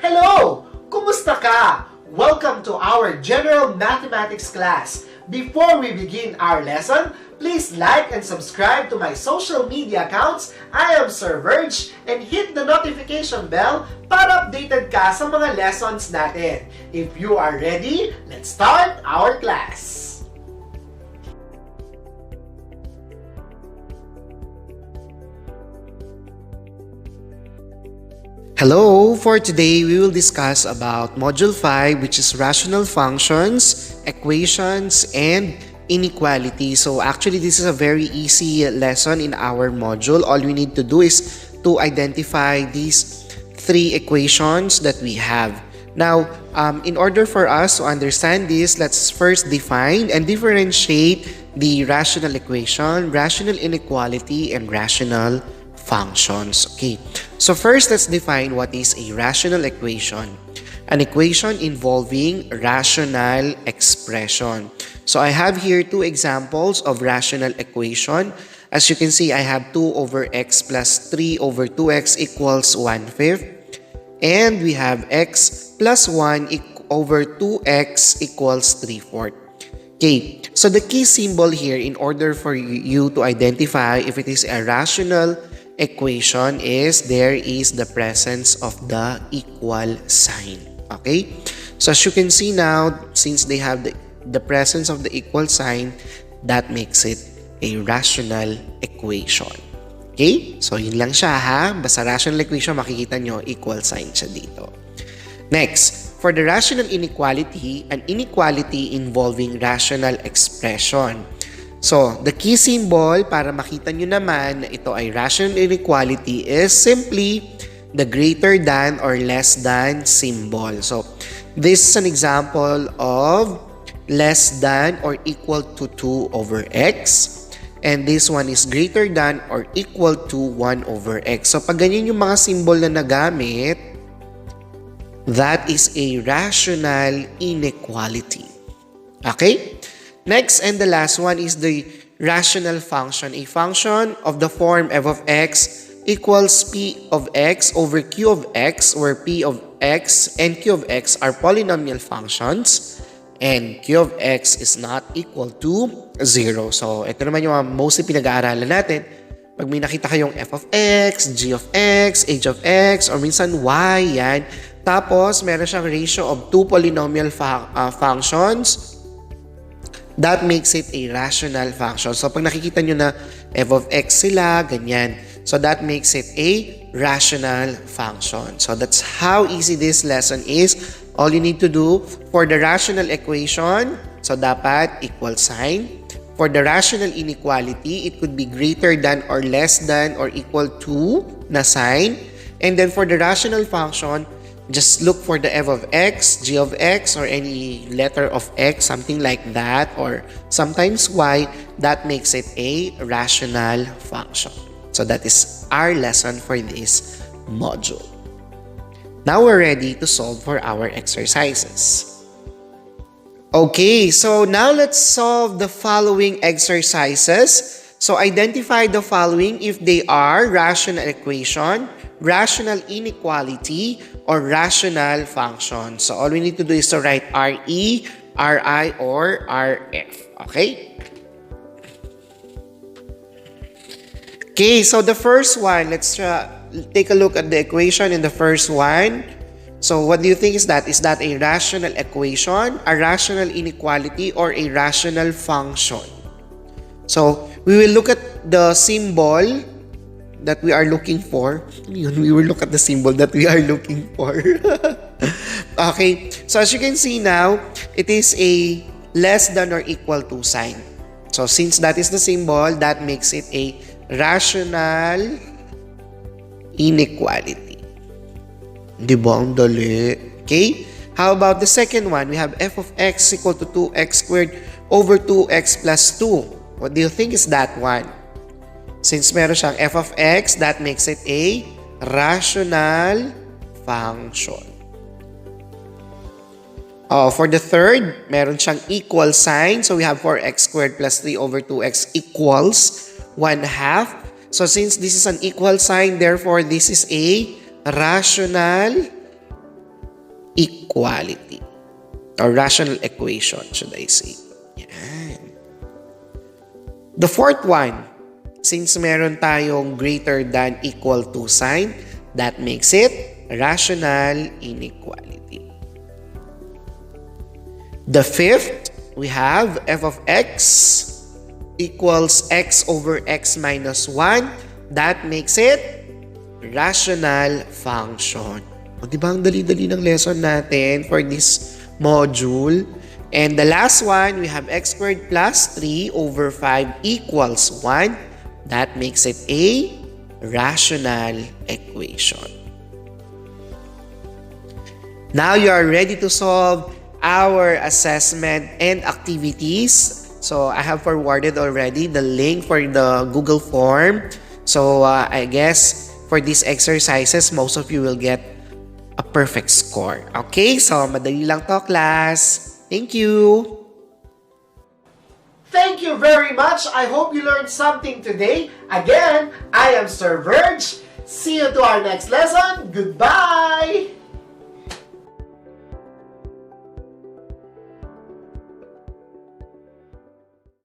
Hello! Kumusta ka? Welcome to our General Mathematics class. Before we begin our lesson, please like and subscribe to my social media accounts. I am Sir Verge and hit the notification bell para updated ka sa mga lessons natin. If you are ready, let's start our class. Hello! For today, we will discuss about Module 5, which is rational functions, equations, and inequality. So actually, this is a very easy lesson in our module. All we need to do is to identify these three equations that we have. Now, in order for us to understand this, let's first define and differentiate the rational equation, rational inequality, and rational functions. Okay, so first let's define what is a rational equation. An equation involving rational expression. So I have here two examples of rational equation. As you can see, I have 2 over x plus 3 over 2x equals 1/5. And we have x plus 1 over 2x equals 3/4. Okay, so the key symbol here in order for you to identify if it is a rational equation is there is the presence of the equal sign. Okay, so as you can see now, since they have the presence of the equal sign, that makes it a rational equation. Okay, so yun lang siya ha. Basta rational equation, makikita nyo equal sign siya dito. Next, for the rational inequality, an inequality involving rational expression. So, the key symbol para makita nyo naman na ito ay rational inequality is simply the greater than or less than symbol. So, this is an example of less than or equal to 2 over x. And this one is greater than or equal to 1 over x. So, pag ganyan yung mga symbol na nagamit, that is a rational inequality. Okay? Next and the last one is the rational function. A function of the form f of x equals p of x over q of x, where p of x and q of x are polynomial functions and q of x is not equal to 0. So, ito naman yung mostly pinag-aaralan natin. Pag may nakita kayong f of x, g of x, h of x, or minsan y, yan. Tapos, meron siyang ratio of 2 polynomial functions. That makes it a rational function. So, pag nakikita nyo na f of x sila, ganyan. So, that makes it a rational function. So, that's how easy this lesson is. All you need to do for the rational equation, so dapat equal sign. For the rational inequality, it could be greater than or less than or equal to na sign. And then for the rational function, just look for the f of x, g of x, or any letter of x, something like that, or sometimes y, that makes it a rational function. So that is our lesson for this module. Now we're ready to solve for our exercises. Okay, so now let's solve the following exercises. So identify the following if they are rational equation, rational inequality, or rational function. So all we need to do is to write RE, RI, or RF. Okay? Okay, so the first one, let's take a look at the equation in the first one. So what do you think is that? Is that a rational equation, a rational inequality, or a rational function? So we will look at the symbol that we are looking for. We will look at the symbol that we are looking for. Okay, so as you can see now, it is a less than or equal to sign. So since that is the symbol, that makes it a rational inequality. Diba ang dali? Okay, how about the second one? We have f of x equal to 2x squared over 2x plus 2. What do you think is that one? Since meron siyang f of x, that makes it a rational function. For the third, meron siyang equal sign. So we have 4x squared plus 3 over 2x equals 1/2. So since this is an equal sign, therefore this is a rational equality. Or rational equation, should I say. Yan. The fourth one, since meron tayong greater than equal to sign, that makes it rational inequality. The fifth, we have f of x equals x over x minus 1. That makes it rational function. O, diba ang dali-dali ng lesson natin for this module? And the last one, we have x squared plus 3 over 5 equals 1. That makes it a rational equation. Now you are ready to solve our assessment and activities. So I have forwarded already the link for the Google form. So I guess for these exercises, most of you will get a perfect score. Okay, so madali lang to, class. Thank you. Thank you very much. I hope you learned something today. Again, I am Sir Verge. See you to our next lesson. Goodbye!